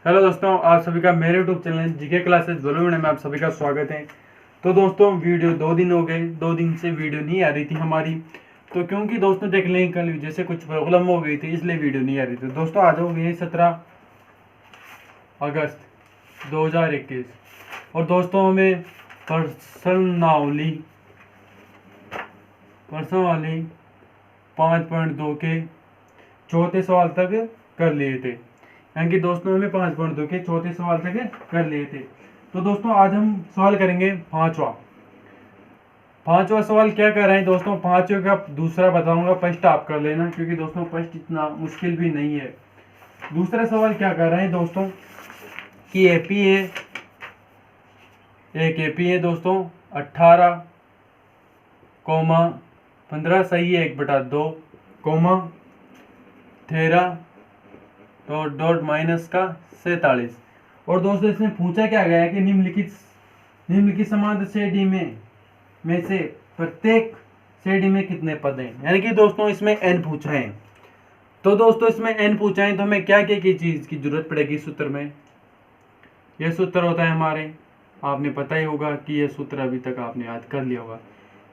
Hello दोस्तों, आप सभी का मेरे YouTube channel GK classes balloon में आप सभी का स्वागत है। तो दोस्तों वीडियो 2 दिन हो गए, 2 दिन से वीडियो नहीं आ रही थी हमारी। तो क्योंकि दोस्तों देख लें कल जैसे कुछ प्रॉब्लम हो गई थी इसलिए वीडियो नहीं आ रही थी। दोस्तों आज हो गई 17 अगस्त 2021 और दोस्तों हमें पर्सनाली 5.2 के चौथे सवाल तक कर लिए थे, यानी कि दोस्तों हमें 5.2 के चौथे सवाल तक कर लिए थे। तो दोस्तों आज हम सवाल करेंगे पांचवा सवाल। क्या कर रहे हैं दोस्तों, पांचवे का दूसरा बताऊंगा, फर्स्ट आप कर लेना क्योंकि दोस्तों फर्स्ट इतना मुश्किल भी नहीं है। दूसरा सवाल क्या कर रहे हैं दोस्तों कि एपी है, एक एपी है दोस्तों 18,15 सही है 1/2 कोमा 13 डॉट माइनस का 47। और दोस्तों इसमें पूछा क्या गया है कि निम्नलिखित समांतर श्रेणी में से प्रत्येक श्रेणी में कितने पद हैं, यानी कि दोस्तों इसमें n पूछा है। तो दोस्तों इसमें n पूछा है तो हमें क्या क्या की चीज की जरूरत पड़ेगी सूत्र में। यह सूत्र होता है हमारे, आपने पता ही होगा कि यह सूत्र अभी तक आपने याद कर लिया होगा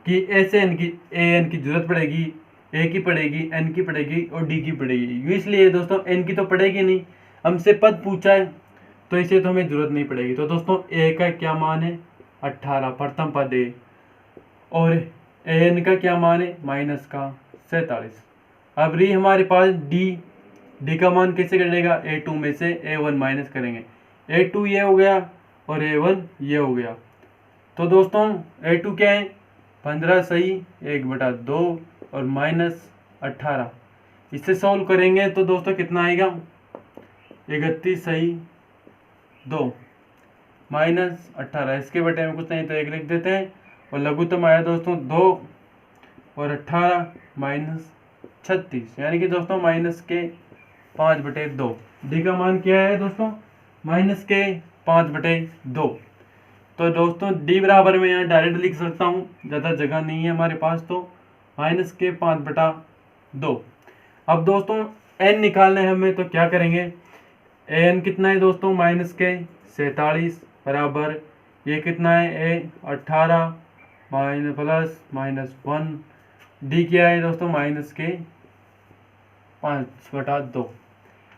कि ऐसे n की an की जरूरत पड़ेगी, ए की पड़ेगी, एन की पड़ेगी और डी की पड़ेगी। इसलिए दोस्तों एन की तो पड़ेगी नहीं, हमसे पद पूछा है तो इसे तो हमें जरूरत नहीं पड़ेगी। तो दोस्तों ए का क्या मान है 18 प्रथम पद है, और एन का क्या मान है माइनस का 47। अब रही हमारे पास डी का मान कैसे करेगा, A2 में से A1 माइनस करेंगे, A2 ये हो गया और A1 ये हो गया। तो दोस्तों A2 क्या है 15 सही 1/2 और माइनस 18। इससे सॉल्व करेंगे तो दोस्तों कितना आएगा 31 सही 2 माइनस 18। इसके बटे में कुछ नहीं तो 1 लिख देते हैं और लघुत्तम आया दोस्तों 2 और 18 माइनस 36, यानी कि दोस्तों माइनस के 5/2। डी का मान क्या है दोस्तों माइनस के 5/2। तो दोस्तों डी बराबर में यहाँ डायरेक्ट लिख सकता हूँ, ज़्यादा जगह नहीं है हमारे पास, तो माइनस के 5/2। अब दोस्तों एन निकालना है हमें, तो क्या करेंगे, एन कितना है दोस्तों माइनस के 47 बराबर ये कितना है ए 18 माइनस प्लस -1। डी क्या है दोस्तों माइनस के 5/2।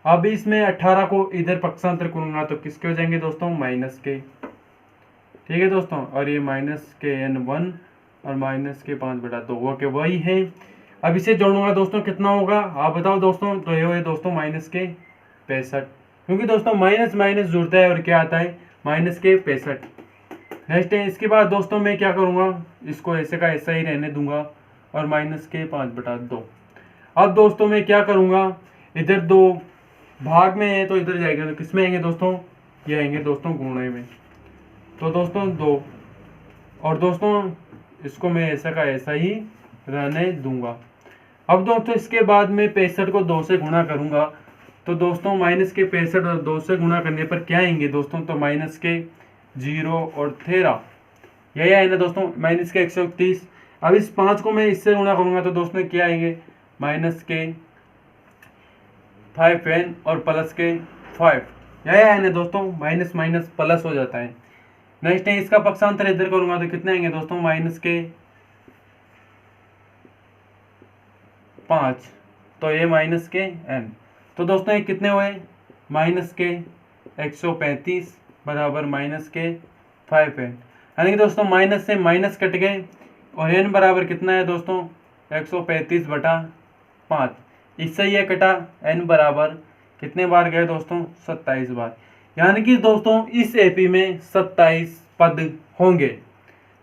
अब इसमें 18 को इधर पक्षांतर करूंगा तो किसके हो जाएंगे दोस्तों माइनस के, ठीक है दोस्तों, और ये माइनस के n1 और माइनस के 5/2 वो के वही है। अब इसे जोड़ूंगा दोस्तों कितना होगा आप बताओ दोस्तों, तो ये है दोस्तों माइनस के 65, क्योंकि दोस्तों माइनस माइनस जुड़ता है और क्या आता है माइनस के 65। नेक्स्ट है इसके बाद दोस्तों मैं क्या करूंगा, इसको ऐसे का ऐसा ही रहने दूंगा और माइनस के 5/2। अब दोस्तों मैं क्या करूंगा, इधर 2 भाग में है तो इधर जाएगा तो किस में आएंगे दोस्तों, ये आएंगे दोस्तों गुणे में। तो दोस्तों 2 और दोस्तों इसको मैं ऐसा का ऐसा ही रहने दूंगा। अब दोस्तों इसके बाद मैं 65 को 2 से गुणा करूंगा, तो दोस्तों माइनस के 65 और 2 से गुणा करने पर क्या आएंगे दोस्तों, तो माइनस के 0 और 13 यही आए ना दोस्तों, माइनस के 131। अब इस 5 को मैं इससे गुणा करूंगा तो दोस्तों क्या आएंगे माइनस के 5n और प्लस के 5, यही आए ना दोस्तों, माइनस माइनस प्लस हो जाता है। नेक्स्ट है इसका पक्षांतर इधर करूंगा तो कितने आएंगे दोस्तों माइनस के 5, तो ये माइनस के n। तो दोस्तों ये कितने हुए माइनस के 135 बराबर माइनस के 5n, यानी कि दोस्तों माइनस से माइनस कट गए और n बराबर कितना है दोस्तों 135/5। इससे ये कटा, n बराबर कितने बार गए दोस्तों 27 बार, यानी कि दोस्तों इस एपी में 27 पद होंगे,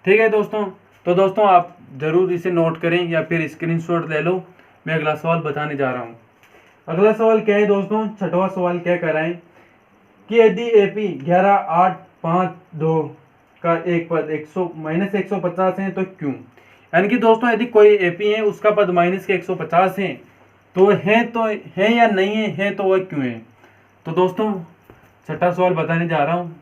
ठीक है दोस्तों। तो दोस्तों आप जरूर इसे नोट करें या फिर स्क्रीनशॉट ले लो, मैं अगला सवाल बताने जा रहा हूँ। अगला सवाल क्या है दोस्तों, छठवां सवाल क्या कर रहा है कि यदि एपी 11,852 का एक पद 150 है तो क्यों, यानी कि दोस्तों यदि कोई एपी है उसका पद माइनस के 150 है तो है या नहीं है तो वह क्यों है। तो दोस्तों छठा सवाल बताने जा रहा हूँ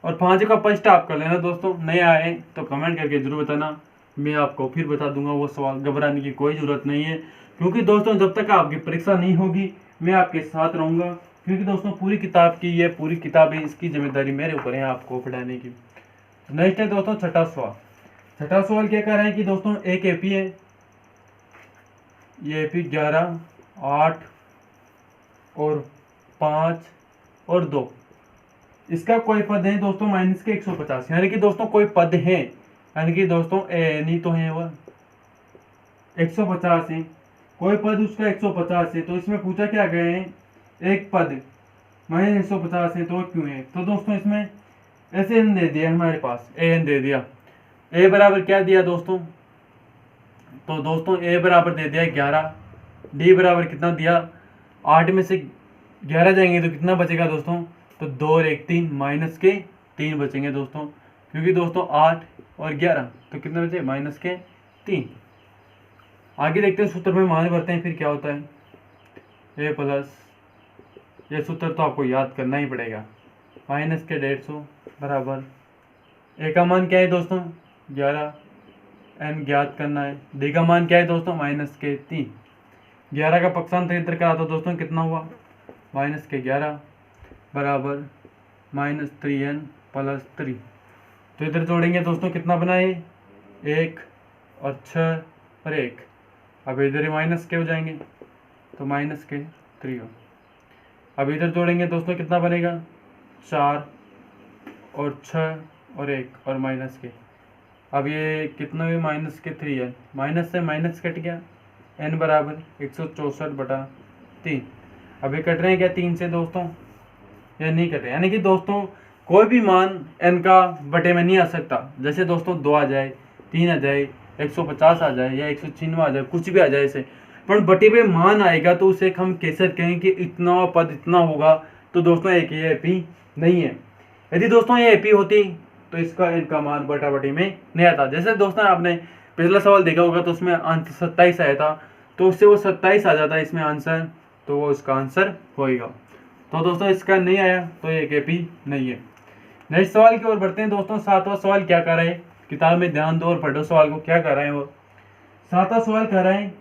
और 5 का फर्स्ट आप कर लेना दोस्तों, नया आए तो कमेंट करके जरूर बताना, मैं आपको फिर बता दूंगा वो सवाल, घबराने की कोई ज़रूरत नहीं है, क्योंकि दोस्तों जब तक आपकी परीक्षा नहीं होगी मैं आपके साथ रहूँगा क्योंकि दोस्तों पूरी किताब की ये पूरी किताब है, इसकी जिम्मेदारी मेरे ऊपर है आपको पढ़ाने की। नेक्स्ट है दोस्तों छठा सवाल। छठा सवाल क्या कह रहा है कि दोस्तों एक एपी है, ये एपी 11, 8 और 5 और 2, इसका कोई पद है दोस्तों माइनस के 150, यानी कि दोस्तों कोई पद है, यानी कि दोस्तों नहीं तो है वह 150 है, कोई पद उसका 150 है। तो इसमें पूछा क्या गया है, एक पद माइनस 150 है तो क्यों है। तो दोस्तों इसमें ऐसे एन दे दिया हमारे पास, ए एन दे दिया, ए बराबर क्या दिया दोस्तों, तो दोस्तों ए बराबर दे दिया 11, डी बराबर कितना दिया, 8 में से 11 जाएंगे तो कितना बचेगा दोस्तों, तो 2 और 1 3, माइनस के 3 बचेंगे दोस्तों, क्योंकि दोस्तों 8 और 11 तो कितने बचे, माइनस के 3। आगे देखते हैं सूत्र में मान भरते हैं फिर क्या होता है, ए प्लस, ये सूत्र तो आपको याद करना ही पड़ेगा, माइनस के 150 बराबर ए का मान क्या है दोस्तों 11, एन ज्ञात करना है, डी का मान क्या है दोस्तों माइनस के 3, 11 का पक्षांतर इधर करा तो दोस्तों कितना हुआ, माइनस के 11 बराबर माइनस 3n प्लस 3। तो इधर जोड़ेंगे दोस्तों कितना बना है, 1 और 6 और 1, अब इधर ही माइनस के हो जाएंगे तो माइनस के 3 हो। अब इधर जोड़ेंगे दोस्तों कितना बनेगा, 4 और 6 और 1 और माइनस के, अब ये कितना हुई माइनस के 3n, माइनस से माइनस कट गया, n बराबर 164/3। अब ये कट रहे हैं क्या 3 से दोस्तों, ये नहीं कटे, यानी कि दोस्तों कोई भी मान n का बटे में नहीं आ सकता। जैसे दोस्तों 2 आ जाए, 3 आ जाए, 150 आ जाए या 196 आ जाए, कुछ भी आ जाए ऐसे, पर बटे पे मान आएगा तो उसे हम कैसे कहें कि इतना पद इतना होगा, तो दोस्तों एक ये एपी नहीं है। यदि दोस्तों ये एपी होती तो इसका इनका मान बटा बटी में नहीं आता। जैसे दोस्तों आपने पिछला सवाल देखा होगा तो उसमें आंसर 27 आया था, तो उससे वो 27 आ जाता है इसमें आंसर, तो वो इसका आंसर होएगा। तो दोस्तों इसका नहीं आया तो ये एपी नहीं है। नेक्स्ट सवाल की ओर बढ़ते हैं दोस्तों। सातवां सवाल क्या कर रहे हैं, किताब में ध्यान दो और पढ़ो सवाल को, क्या कर रहे हैं वो। सातवां सवाल कर रहे हैं,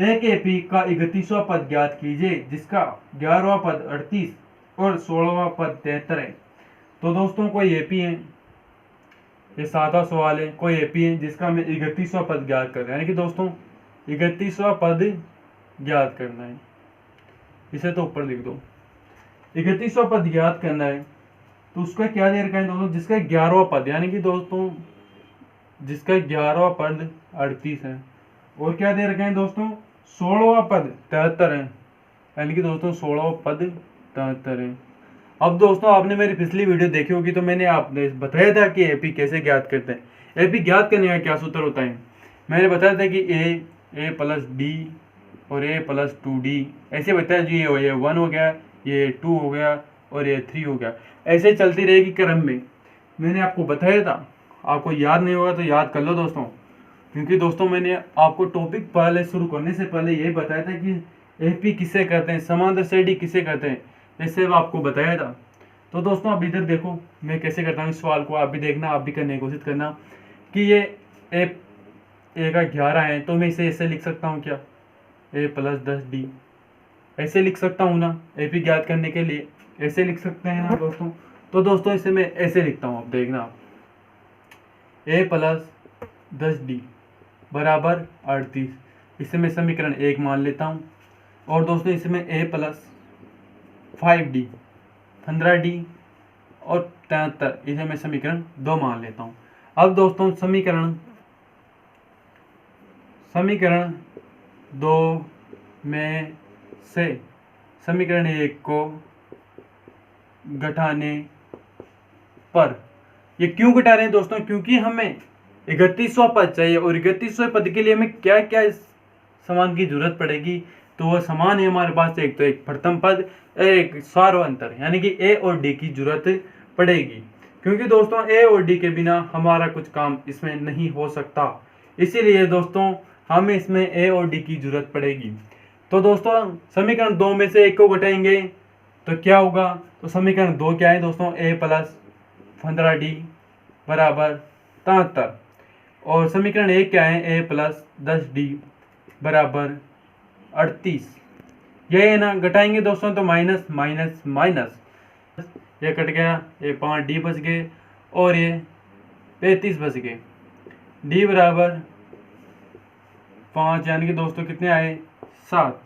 एक एपी का 31वां पद ज्ञात कीजिए जिसका 11वां पद 38 और 16वां पद 73 है। तो दोस्तों कोई एपी है, ये सातवां सवाल है, कोई एपी है जिसका हमें 31वां पद ज्ञात करना है, यानी कि दोस्तों 31वां पद ज्ञात करना है, इसे तो ऊपर लिख दो। 31वां पद ज्ञात करना है तो उसका क्या दे रखा है दोस्तों, जिसका 11वां पद, यानी कि दोस्तों जिसका 11वां पद 38 है, और क्या दे रखे हैं दोस्तों 16वां पद 73 है, यानी कि दोस्तों 16वां पद 73 है। अब दोस्तों आपने मेरी पिछली वीडियो देखी होगी तो मैंने आपने बताया था कि एपी कैसे ज्ञात करते हैं। एपी ज्ञात करने का क्या सूत्र होता है, मैंने बताया था कि ए प्लस डी और ए प्लस 2d, ऐसे बताया जी, ये 1 हो गया, ये 2 हो गया और ये 3 हो गया, ऐसे चलती रहेगी क्रम में। मैंने आपको बताया था, आपको याद नहीं होगा तो याद कर लो दोस्तों, क्योंकि दोस्तों मैंने आपको टॉपिक पहले शुरू करने से पहले यही बताया था कि एपी किसे कहते हैं, समांतर श्रेणी किसे कहते हैं, ऐसे आपको बताया था। तो दोस्तों अब इधर देखो मैं कैसे करता हूँ इस सवाल को, आप भी देखना, आप भी करने की कोशिश करना कि ये ए का 11 है तो मैं इसे ऐसे लिख सकता हूँ क्या, ए प्लस 10d, ऐसे लिख सकता हूँ ना, एपी ज्ञात करने के लिए ऐसे लिख सकते हैं ना दोस्तों। तो दोस्तों इसे मैं ऐसे लिखता हूँ, अब देखना, ए प्लस 10d बराबर 38, इसे मैं समीकरण 1 मान लेता हूँ, और दोस्तों इसे मैं ए प्लस 5d 15d और 73, इसे मैं समीकरण 2 मान लेता हूँ। अब दोस्तों समीकरण 2 में से समीकरण 1 को घटाने पर, ये क्यों घटा रहे हैं दोस्तों, क्योंकि हमें 31वां पद चाहिए और 31वें पद के लिए हमें क्या क्या समान की जरूरत पड़ेगी, तो वह समान है हमारे पास, एक तो एक प्रथम पद, एक सार्वंतर, यानी कि ए और डी की जरूरत पड़ेगी, क्योंकि दोस्तों ए और डी के बिना हमारा कुछ काम इसमें नहीं हो सकता, इसीलिए दोस्तों हमें इसमें ए और डी की जरूरत पड़ेगी। तो दोस्तों समीकरण 2 में से एक को घटाएंगे तो क्या होगा, तो समीकरण 2 क्या है दोस्तों, ए प्लस 15d बराबर 73, और समीकरण 1 क्या है, ए प्लस 10d बराबर 38। ये है ना, घटाएंगे दोस्तों तो माइनस माइनस माइनस, ये कट गया, ये 5 डी बच गए और ये 35 बच गए। डी बराबर 5 यानी कि दोस्तों कितने आए 7,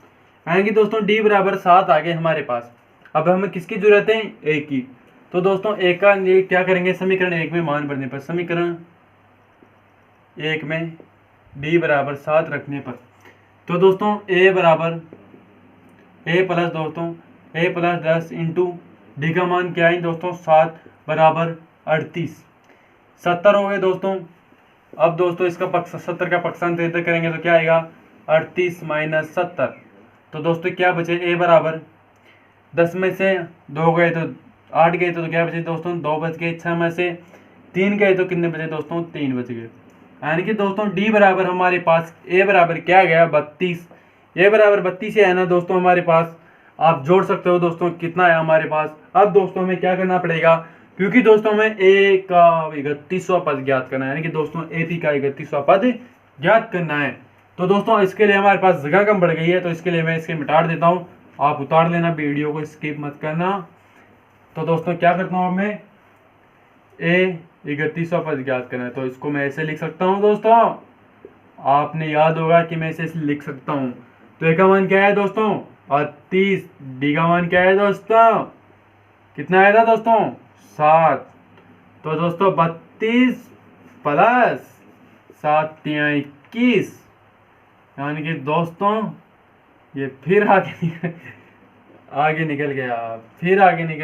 यानी कि दोस्तों डी बराबर 7 आ गए हमारे पास। अब हमें किसकी जरूरत है, ए की। तो दोस्तों ए का ये क्या करेंगे, समीकरण 1 में मान भरने पर, समीकरण 1 में डी बराबर 7 रखने पर, तो दोस्तों ए बराबर ए प्लस दोस्तों ए प्लस 10 इंटू डी का मान क्या है दोस्तों 7 बराबर 38, 70 हो गए दोस्तों। अब दोस्तों इसका पक्ष 70 का पक्षांतर इधर करेंगे तो क्या आएगा 38 माइनस 70, तो दोस्तों क्या बचे, ए बराबर 10 में से 2 गए तो 8 गए तो क्या बचे दोस्तों 2 बच गए, 6 में से 3 गए तो कितने बचे दोस्तों 3 बच गए। यानी कि दोस्तों डी बराबर हमारे पास ए बराबर क्या गया 32, ए बराबर 32 है ना दोस्तों हमारे पास। आप जोड़ सकते हो दोस्तों कितना है हमारे पास। अब दोस्तों हमें क्या करना पड़ेगा, क्योंकि दोस्तों हमें ए का 31वां पद ज्ञात करना है, यानी कि दोस्तों ए पी का 31वां पद ज्ञात करना है। तो दोस्तों इसके लिए हमारे पास जगह कम बढ़ गई है, तो इसके लिए मैं इसके मिटा देता हूँ, आप उतार लेना, वीडियो को स्किप मत करना। तो दोस्तों क्या करता हूँ, मैं ए 31वां पद ज्ञात करना है, तो इसको मैं ऐसे लिख सकता हूँ दोस्तों, आपने याद होगा कि मैं इसे लिख सकता हूँ। तो ए का मान क्या है दोस्तों 38, डी का मान क्या है दोस्तों कितना आया था दोस्तों 7, तो दोस्तों 32 प्लस 7 × 21, यानी कि दोस्तों ये फिर आगे निकल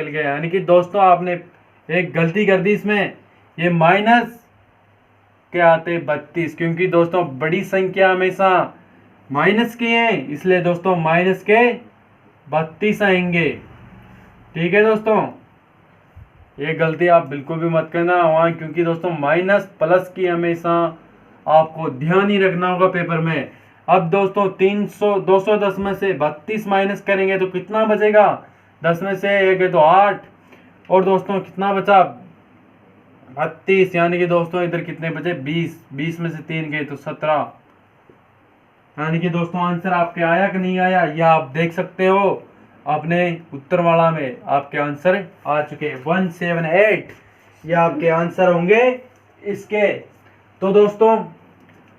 गया, यानी कि दोस्तों आपने एक गलती कर दी इसमें, ये माइनस के आते 32, क्योंकि दोस्तों बड़ी संख्या हमेशा माइनस की है, इसलिए दोस्तों माइनस के 32 आएंगे। ठीक है दोस्तों, ये गलती आप बिल्कुल भी मत करना वहाँ, क्योंकि दोस्तों माइनस प्लस की हमेशा आपको ध्यान ही रखना होगा पेपर में। अब दोस्तों 210 में से 32 माइनस करेंगे तो कितना बचेगा, 10 में से 1 है तो 8, और दोस्तों कितना बचा 32, यानी कि दोस्तों इधर कितने बचे 20 में से 3 गए तो 17, यानी कि दोस्तों आंसर आपके आया कि नहीं आया, यह आप देख सकते हो अपने उत्तरमाला में आपके आंसर आ चुके 178, ये आपके आंसर होंगे इसके। तो दोस्तों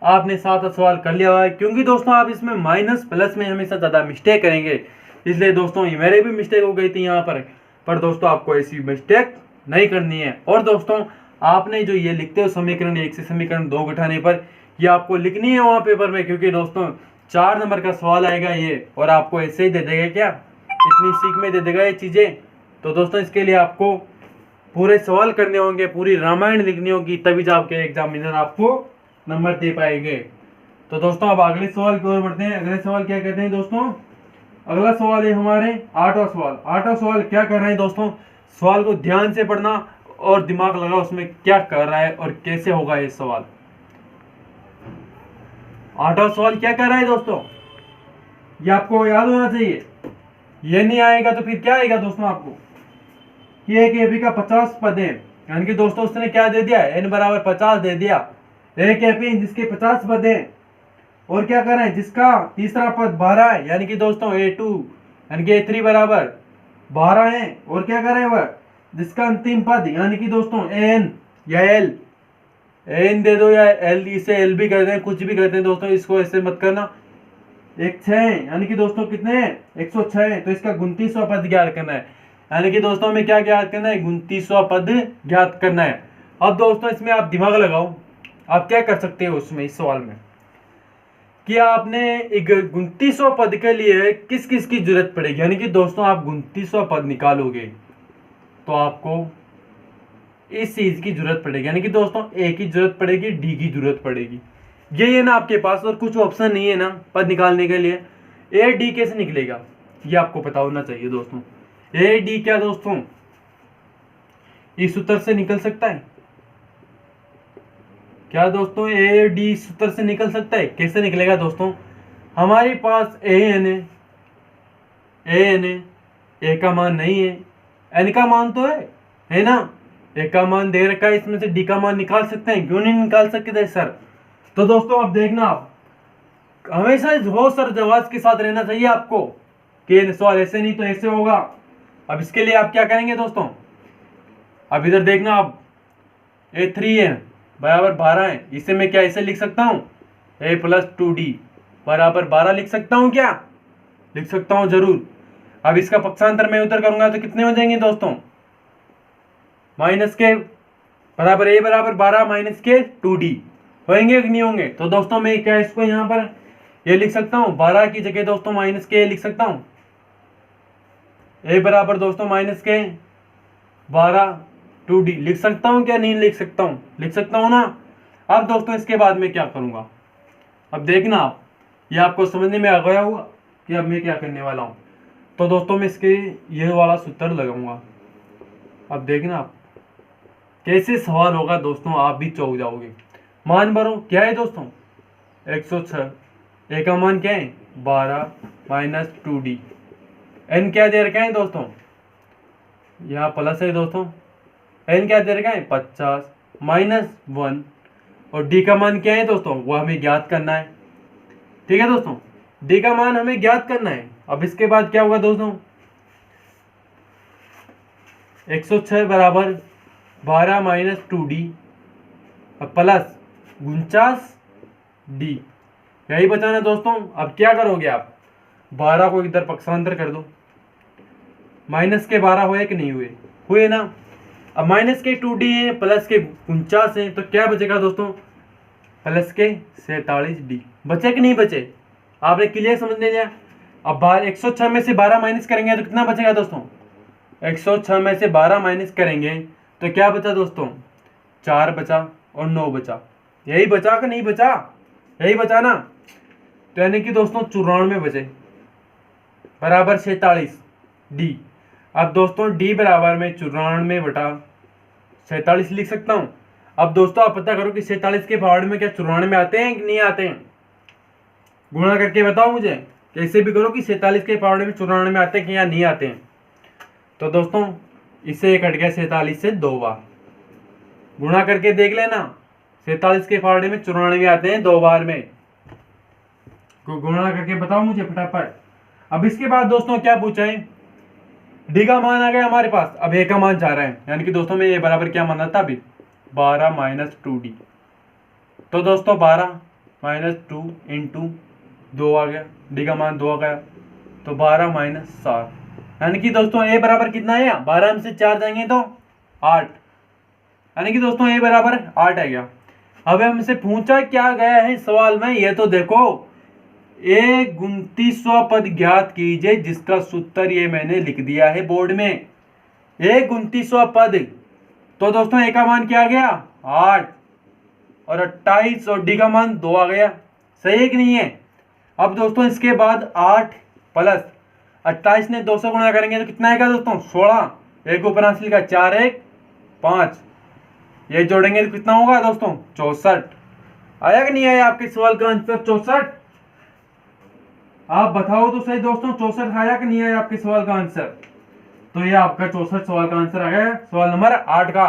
आपने 7 सवाल कर लिया हुआ है, क्योंकि दोस्तों आप इसमें माइनस प्लस में हमेशा ज़्यादा मिस्टेक करेंगे, इसलिए दोस्तों ये मेरे भी मिस्टेक हो गई थी यहाँ पर दोस्तों आपको ऐसी मिस्टेक नहीं करनी है। और दोस्तों आपने जो ये लिखते हो समीकरण 1 से समीकरण 2 घटाने पर, ये आपको लिखनी है वहाँ पेपर में, क्योंकि दोस्तों 4 नंबर का सवाल आएगा ये, और आपको ऐसे ही दे देगा, क्या इतनी सीख में दे देगा ये चीज़ें। तो दोस्तों इसके लिए आपको पूरे सवाल करने होंगे, पूरी रामायण लिखनी होगी, तभी जो आपके एग्जामिनर आपको नंबर दे पाएंगे। तो दोस्तों अब अगले सवाल की ओर बढ़ते हैं। अगले सवाल क्या कहते हैं दोस्तों, अगला सवाल है हमारे 8वां सवाल। 8वां सवाल क्या कर रहे हैं दोस्तों, सवाल को ध्यान से पढ़ना और दिमाग लगा उसमें क्या कर रहा है और कैसे होगा ये सवाल। 8वां सवाल क्या कर रहा है दोस्तों, ये आपको याद होना चाहिए, ये नहीं आएगा तो फिर क्या आएगा दोस्तों आपको, ये एक एपी का 50 पद है, यानी कि दोस्तों उसने क्या दे दिया n बराबर 50 दे दिया, एक एपी जिसके 50 पद है, और क्या कर रहे हैं जिसका तीसरा पद 12 है, यानी कि दोस्तों a2 यानी कि a3 बराबर 12 है, और क्या कर रहे हैं वह जिसका अंतिम पद यानी कि दोस्तों an या l, n दे दो या l, इसे l भी कहते हैं, कुछ भी कहते हैं दोस्तों, इसको ऐसे मत करना। 6 यानी कि दोस्तों कितने हैं 106, तो इसका 29वां पद ज्ञात करना है, यानी कि दोस्तों हमें क्या ज्ञात करना है 29वां पद ज्ञात करना है। अब दोस्तों इसमें आप दिमाग लगाओ, आप क्या कर सकते हो उसमें इस सवाल में, कि आपने 29वां पद के लिए किस किस की जरूरत पड़ेगी, यानी कि दोस्तों आप 29वां पद निकालोगे तो आपको इस चीज की जरूरत पड़ेगी, यानी कि दोस्तों ए की जरूरत पड़ेगी, डी की जरूरत पड़ेगी, ये है ना आपके पास, और कुछ ऑप्शन नहीं है ना पद निकालने के लिए। ए डी कैसे निकलेगा ये आपको पता होना चाहिए दोस्तों। ए डी क्या दोस्तों इस सूत्र से निकल सकता है, क्या दोस्तों ए डी सूत्र से निकल सकता है, कैसे निकलेगा दोस्तों, हमारे पास ए एन है, ए का मान नहीं है, एन का मान तो है ना, ए का मान दे रखा है, इसमें से डी का मान निकाल सकते हैं, क्यों नहीं निकाल सकते सर। तो दोस्तों अब देखना, आप हमेशा होश और जवाब के साथ रहना चाहिए आपको, कि सवाल ऐसे नहीं तो ऐसे होगा। अब इसके लिए आप क्या करेंगे दोस्तों, अब इधर देखना, आप A3 है बराबर 12 है, इसे मैं क्या ऐसे लिख सकता हूँ, A + 2D बराबर 12 लिख सकता हूँ, क्या लिख सकता हूँ, जरूर। अब इसका पक्षांतर मैं उधर करूंगा तो कितने हो जाएंगे दोस्तों, माइनस के बराबर A बराबर 12 माइनस के 2D होंगे कि नहीं होंगे। तो दोस्तों मैं क्या इसको यहाँ पर ये लिख सकता हूँ, 12 की जगह दोस्तों माइनस के लिख सकता हूँ, A बराबर दोस्तों माइनस के 12 2D लिख सकता हूँ, क्या नहीं लिख सकता हूँ, लिख सकता हूँ ना। अब दोस्तों इसके बाद मैं क्या करूँगा, अब देखना आप, ये आपको समझने में आ गया होगा कि अब मैं क्या करने वाला हूँ। तो दोस्तों मैं इसके ये वाला सूत्र लगाऊंगा। अब देखना आप कैसे सवाल होगा दोस्तों, आप भी चौंक जाओगे। मान भरो क्या है दोस्तों, 106, ए का मान क्या है 12 माइनस 2D, एन क्या दे रखा है दोस्तों, यहाँ प्लस है दोस्तों, एन क्या दे रखा है 50 माइनस 1, और डी का मान क्या है दोस्तों, वो हमें ज्ञात करना है। ठीक है दोस्तों, डी का मान हमें ज्ञात करना है। अब इसके बाद क्या होगा दोस्तों, 106 बराबर 12 माइनस 2D प्लस 49D, यही बचाना दोस्तों। अब क्या करोगे आप, 12 को इधर पक्षांतर कर दो, माइनस के 12 हुए कि नहीं हुए, हुए ना। अब माइनस के 2D है प्लस के 49 है, तो क्या बचेगा दोस्तों, प्लस के 47D बचे कि नहीं बचे, आपने क्लियर समझ लिया। अब 106 में से 12 माइनस करेंगे तो कितना बचेगा दोस्तों, 106 में से 12 माइनस करेंगे तो क्या बचा दोस्तों, 4 बचा और 9 बचा, यही बचा कि नहीं बचा, यही बचा ना। तो यानी कि दोस्तों 94 बचे बराबर 46D। अब दोस्तों D बराबर में 94 बटा 47 लिख सकता हूँ। अब दोस्तों आप पता करो कि 47 के पावर में क्या 94 आते हैं कि नहीं आते हैं, गुणा करके बताओ मुझे, कैसे भी करो कि 47 के पावर में 94 आते हैं कि या नहीं आते हैं। तो दोस्तों इससे कट गया 47 से 2 बार, गुणा करके देख लेना, 47 के पावर में 94 आते हैं 2 बार में, गुणा करके बताओ मुझे फटाफट। अब इसके बाद दोस्तों क्या पूछा है, डी का मान आ गया हमारे पास, अब ए का मान चाह रहे हैं, यानी कि दोस्तों में ए बराबर क्या माना था अभी 12 माइनस 2D। तो दोस्तों 12 माइनस 2 इंटू 2 आ गया, डी का मान 2 आ गया, तो 12 माइनस 7, यानी कि दोस्तों ए बराबर कितना है, 12 में से 4 जाएंगे तो 8, यानी कि दोस्तों ए बराबर 8 आ गया। अब हमसे पूछा क्या गया है सवाल में, ये तो देखो, ए 29वां पद ज्ञात कीजिए जिसका सूत्र ये मैंने लिख दिया है बोर्ड में, ए 29वां पद। तो दोस्तों ए का मान क्या आ गया 8 और 28 और डी का मान 2 आ गया, सही है कि नहीं है। अब दोस्तों इसके बाद 8 प्लस 28 ने 2 से गुणा करेंगे तो कितना आएगा दोस्तों 16, एक ऊपर आंसर लिखा 4 1 5, ये जोड़ेंगे तो कितना होगा दोस्तों 64। आया कि नहीं आया आपके सवाल का आंसर 64, आप बताओ तो सही दोस्तों, 64 आया कि नहीं आया आपके सवाल का आंसर। तो ये आपका 64 सवाल का आंसर आ गया, सवाल नंबर 8 का।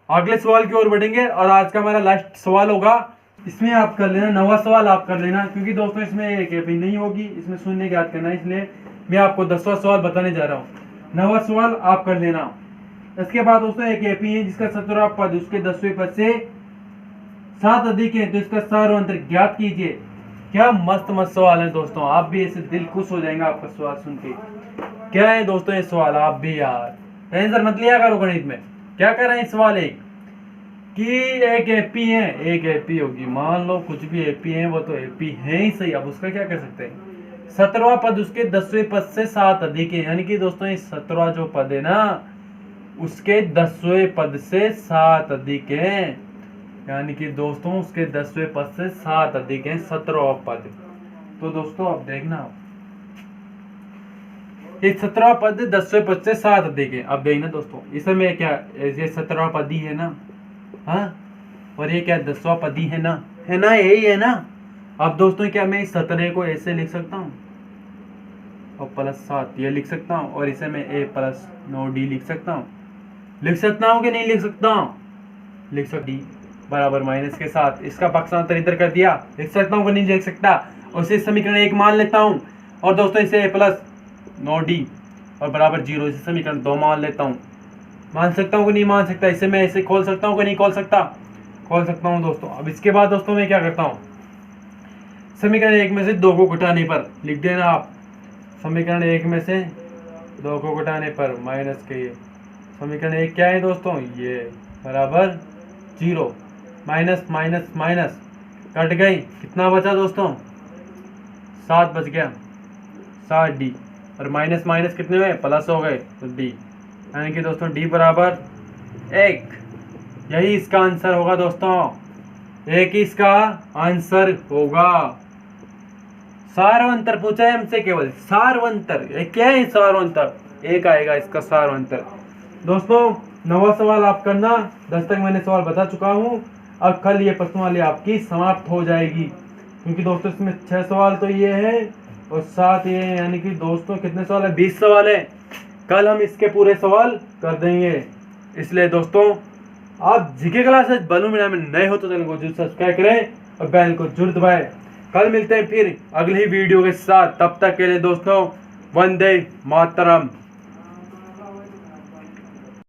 अगले सवाल की ओर बढ़ेंगे और आज का हमारा लास्ट सवाल होगा, इसमें आप कर लेना 9वां सवाल आप कर लेना, क्योंकि दोस्तों इसमें एक एपी नहीं होगी, इसमें शून्य ज्ञात करना है, इसलिए मैं आपको 10वां सवाल बताने जा रहा हूँ। 9वां सवाल आप कर लेना। इसके बाद दोस्तों एक एपी है जिसका 17वां पद उसके 10वें पद से 7 अधिक है, तो इसका सार्वंतर ज्ञात कीजिए। क्या मस्त मस्त सवाल है दोस्तों, आप भी ऐसे दिल खुश हो जाएगा आपका सवाल सुन के। क्या है दोस्तों ये सवाल, आप भी यार टेंशन मत लिया करो गणित में। क्या कर रहे हैं सवाल एक कि एक एपी है, एक एपी होगी, मान लो कुछ भी एपी है, वो तो एपी है ही सही, अब उसका क्या कर सकते हैं। 17वां पद उसके 10वें पद से 7 अधिक है, यानी कि दोस्तों ये 17वां जो पद है ना उसके 10वें पद से 7 अधिक है, यानी कि दोस्तों उसके 10वें पद से 7 अधिक है 17वां पद। तो दोस्तों अब देखना, ये 17वां पद 10वें पद से 7 अधिक है। अब देखना दोस्तों इसमें क्या, ये 17वां पद ही है ना, हाँ, और ये क्या 10वां पद ही है ना, यही है ना। अब दोस्तों क्या मैं इस 17 को ऐसे लिख सकता हूँ और प्लस 7 ये लिख सकता हूँ, और इसे मैं ए प्लस 9D लिख सकता हूँ, लिख सकता हूँ कि नहीं लिख सकता हूँ, लिख सकता। डी बराबर माइनस के साथ इसका पक्षांतर इधर कर दिया, लिख सकता हूँ कि नहीं लिख सकता, और इसे समीकरण 1 मान लेता हूँ, और दोस्तों इसे ए प्लस 9d और बराबर 0। इसे समीकरण 2 मान लेता हूँ। मान सकता हूँ कि नहीं मान सकता? इसे मैं ऐसे खोल सकता हूँ कि नहीं खोल सकता? खोल सकता हूँ दोस्तों। अब इसके बाद दोस्तों मैं क्या करता हूँ, समीकरण 1 में से 2 को घटाने पर लिख देना आप, समीकरण 1 में से 2 को घटाने पर माइनस के ये समीकरण 1 क्या है दोस्तों, ये बराबर 0। माइनस माइनस माइनस कट गई, कितना बचा दोस्तों, 7 बच गया, 7d और माइनस माइनस कितने हुए, प्लस हो गए तो d, यानी कि दोस्तों d बराबर 1। यही इसका आंसर होगा दोस्तों, 1 ही इसका आंसर होगा। सारवंतर पूछा है हमसे, केवल सारवंतर, क्या है सारवंतर, 1 आएगा इसका सारवंतर। दोस्तों 9वां सवाल आप करना, 10 तक मैंने सवाल बता चुका हूँ। अब कल ये प्रश्नवाली आपकी समाप्त हो जाएगी, क्योंकि दोस्तों इसमें 6 सवाल तो ये है और 7 ये है, यानी कि दोस्तों कितने सवाल है, 20 सवाल है। कल हम इसके पूरे सवाल कर देंगे। इसलिए दोस्तों आप जीके क्लासेस बालू मीडिया में नए हो तो चैनल को जरूर सब्सक्राइब करें और बेल को जरूर दबाएं। कल मिलते हैं फिर अगली वीडियो के साथ, तब तक के लिए दोस्तों वंदे मातरम।